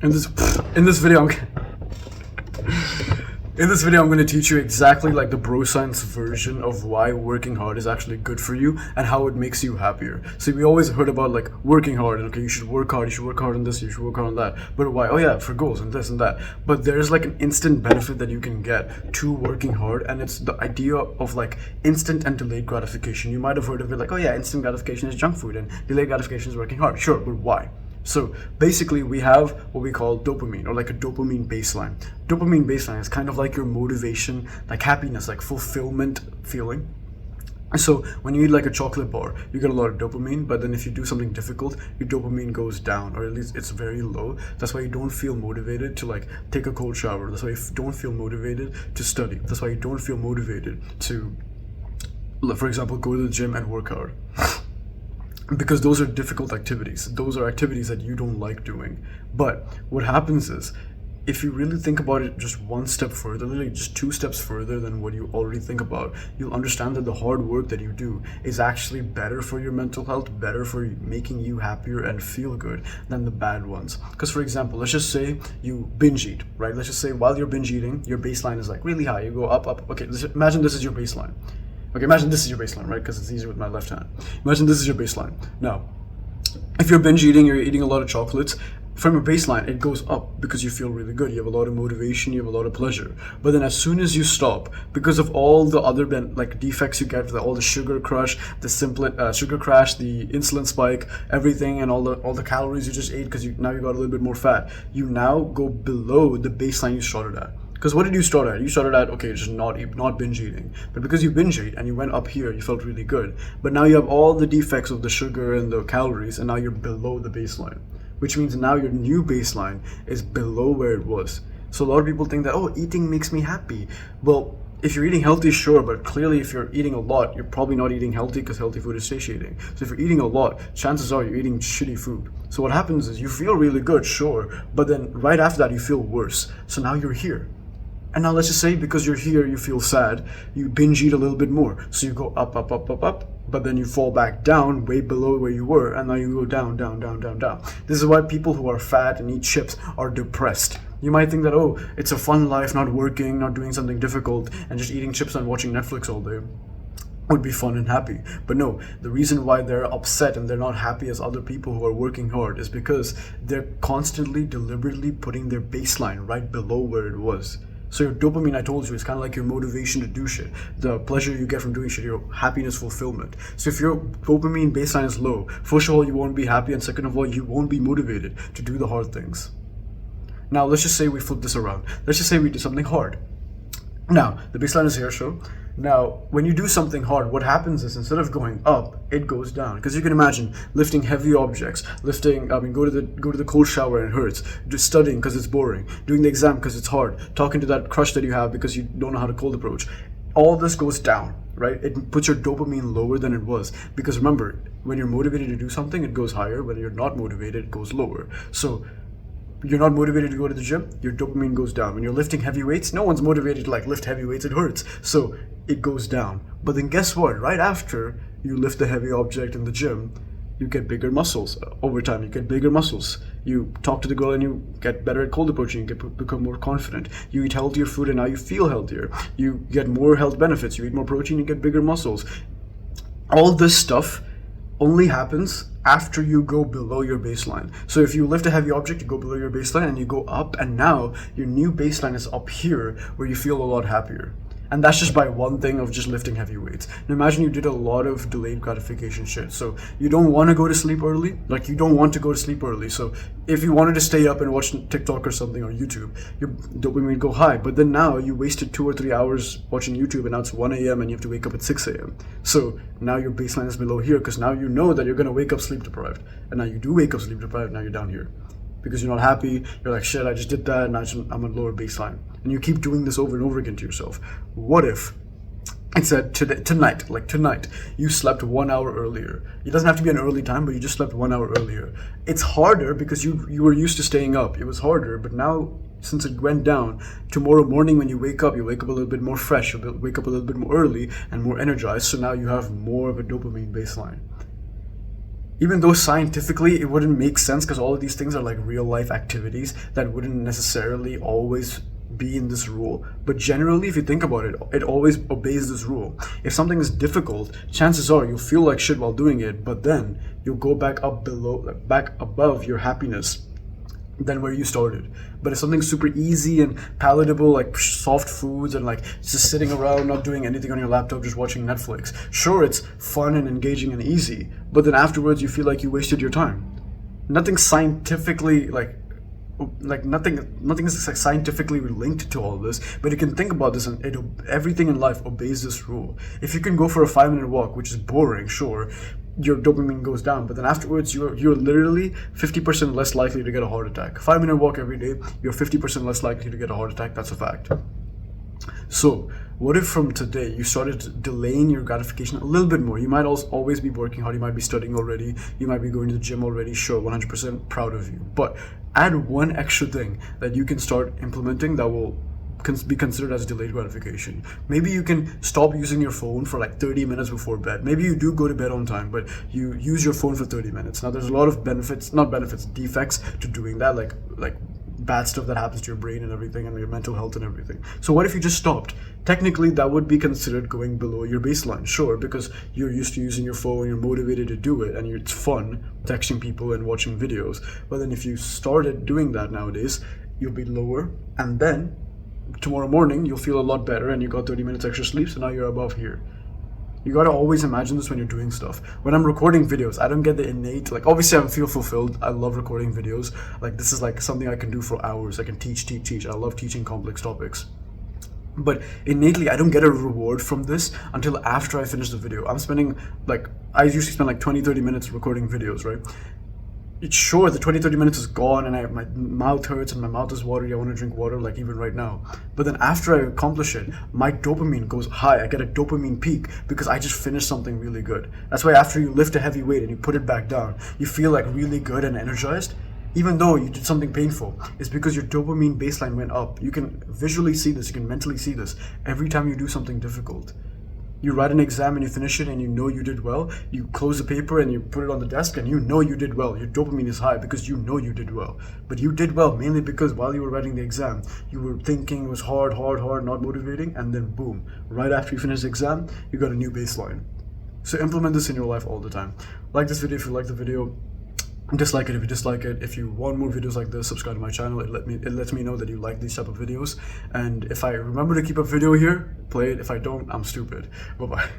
In this in this video, I'm going to teach you exactly like the broscience version of why working hard is actually good for you and how it makes you happier. So we always heard about like working hard and okay, you should work hard, on this, you should work hard on that. But why? Oh yeah, for goals and this and that. But there's like an instant benefit that you can get to working hard, and it's the idea of like instant and delayed gratification. You might have heard of it like, oh yeah, instant gratification is junk food and delayed gratification is working hard. Sure, but why? So basically we have what we call dopamine, or like a dopamine baseline. Dopamine baseline is kind of like your motivation, like happiness, like fulfillment feeling. So when you eat like a chocolate bar, you get a lot of dopamine, but then if you do something difficult, your dopamine goes down, or at least it's very low. That's why you don't feel motivated to like take a cold shower. That's why you don't feel motivated to study. That's why you don't feel motivated to, for example, go to the gym and work hard. Because those are difficult activities. Those are activities that you don't like doing. But what happens is, if you really think about it just one step further, literally just 2 steps further than what you already think about, you'll understand that the hard work that you do is actually better for your mental health, better for making you happier and feel good than the bad ones. Because for example, let's just say you binge eat, right? Let's just say while you're binge eating, your baseline is like really high. You go up, up. Okay, imagine this is your baseline. Okay, imagine this is your baseline, right? Because it's easier with my left hand. Imagine this is your baseline. Now, if you're binge eating, you're eating a lot of chocolates, from your baseline, it goes up because you feel really good. You have a lot of motivation, you have a lot of pleasure. But then as soon as you stop, because of all the other like defects you get, all the sugar crash, the sugar crash, the insulin spike, everything, and all the calories you just ate because now you got a little bit more fat, you now go below the baseline you started at. Because what did you start at? You started at, okay, just not binge eating. But because you binge ate and you went up here, you felt really good. But now you have all the defects of the sugar and the calories, and now you're below the baseline. Which means now your new baseline is below where it was. So a lot of people think that, oh, eating makes me happy. Well, if you're eating healthy, sure, but clearly if you're eating a lot, you're probably not eating healthy because healthy food is satiating. So if you're eating a lot, chances are you're eating shitty food. So what happens is you feel really good, sure, but then right after that you feel worse. So now you're here. And now let's just say because you're here, you feel sad, you binge eat a little bit more. So you go up, up, up, up, up, but then you fall back down way below where you were, and now you go down, down, down, down, down. This is why people who are fat and eat chips are depressed. You might think that, oh, it's a fun life, not working, not doing something difficult, and just eating chips and watching Netflix all day would be fun and happy. But no, the reason why they're upset and they're not happy as other people who are working hard is because they're constantly, deliberately putting their baseline right below where it was. So your dopamine, I told you, is kind of like your motivation to do shit. The pleasure you get from doing shit, your happiness fulfillment. So if your dopamine baseline is low, first of all, you won't be happy, and second of all, you won't be motivated to do the hard things. Now, let's just say we flip this around. Let's just say we do something hard. Now, the baseline is here, so now when you do something hard, what happens is instead of going up, it goes down. Because you can imagine lifting heavy objects, go to the cold shower and it hurts, just studying because it's boring, doing the exam because it's hard, talking to that crush that you have because you don't know how to cold approach. All this goes down, right? It puts your dopamine lower than it was. Because remember, when you're motivated to do something, it goes higher. When you're not motivated, it goes lower. So you're not motivated to go to the gym, your dopamine goes down. When you're lifting heavy weights, no one's motivated to like lift heavy weights, it hurts. So it goes down. But then guess what? Right after you lift the heavy object in the gym, you get bigger muscles. Over time, you get bigger muscles. You talk to the girl and you get better at cold approaching, you become more confident. You eat healthier food and now you feel healthier. You get more health benefits. You eat more protein, you get bigger muscles. All this stuff only happens after you go below your baseline. So if you lift a heavy object, you go below your baseline and you go up, and now your new baseline is up here where you feel a lot happier. And that's just by one thing of just lifting heavy weights. Now imagine you did a lot of delayed gratification shit. So you don't want to go to sleep early. Like you don't want to go to sleep early. So if you wanted to stay up and watch TikTok or something or YouTube, your dopamine would go high. But then now you wasted 2 or 3 hours watching YouTube and now it's 1 a.m. and you have to wake up at 6 a.m. So now your baseline is below here because now you know that you're going to wake up sleep deprived. And now you do wake up sleep deprived, now you're down here. Because you're not happy, you're like, shit, I just did that, and I'm at lower baseline. And you keep doing this over and over again to yourself. What if it said tonight, you slept 1 hour earlier? It doesn't have to be an early time, but you just slept 1 hour earlier. It's harder because you were used to staying up. It was harder, but now, since it went down, tomorrow morning when you wake up a little bit more fresh, you'll wake up a little bit more early and more energized, so now you have more of a dopamine baseline. Even though scientifically it wouldn't make sense, because all of these things are like real life activities that wouldn't necessarily always be in this rule, but generally if you think about it, it always obeys this rule. If something is difficult, chances are you'll feel like shit while doing it, but then you'll go back up below, like back above your happiness than where you started. But if something's super easy and palatable, like soft foods and like just sitting around not doing anything on your laptop, just watching Netflix, sure, it's fun and engaging and easy, but then afterwards you feel like you wasted your time. Nothing scientifically nothing is scientifically linked to all this, but you can think about this, and everything in life obeys this rule. If you can go for a 5-minute walk, which is boring, sure, your dopamine goes down, but then afterwards you're literally 50% less likely to get a heart attack. 5-minute walk every day, you're 50% less likely to get a heart attack. That's a fact. So what if from today you started delaying your gratification a little bit more? You might also always be working hard, you might be studying already, you might be going to the gym already, sure, 100% proud of you, but add one extra thing that you can start implementing that will be considered as delayed gratification. Maybe you can stop using your phone for like 30 minutes before bed. Maybe you do go to bed on time, but you use your phone for 30 minutes. Now there's a lot of defects to doing that, like bad stuff that happens to your brain and everything, and your mental health and everything. So what if you just stopped? Technically that would be considered going below your baseline, sure, because you're used to using your phone, you're motivated to do it, and it's fun texting people and watching videos. But then if you started doing that nowadays, you'll be lower, and then tomorrow morning you'll feel a lot better and you got 30 minutes extra sleep, so now you're above here. You gotta always imagine this when you're doing stuff. When I'm recording videos, I don't get the innate, like obviously I feel fulfilled. I love recording videos. Like this is like something I can do for hours. I can teach. I love teaching complex topics. But innately, I don't get a reward from this until after I finish the video. I usually spend like 20-30 minutes recording videos, right? It's sure the 20-30 minutes is gone and my mouth hurts and my mouth is watery. I want to drink water, like even right now. But then after I accomplish it, my dopamine goes high. I get a dopamine peak because I just finished something really good. That's why after you lift a heavy weight and you put it back down, you feel like really good and energized, even though you did something painful. It's because your dopamine baseline went up. You can visually see this, you can mentally see this every time you do something difficult. You write an exam and you finish it and you know you did well. You close the paper and you put it on the desk and you know you did well. Your dopamine is high because you know you did well. But you did well mainly because while you were writing the exam, you were thinking it was hard, not motivating, and then boom, right after you finish the exam, you got a new baseline. So implement this in your life all the time. Like this video if you like the video. Dislike it if you dislike it. If you want more videos like this, subscribe to my channel. It lets me know that you like these type of videos. And if I remember to keep a video here, play it. If I don't, I'm stupid. Bye bye.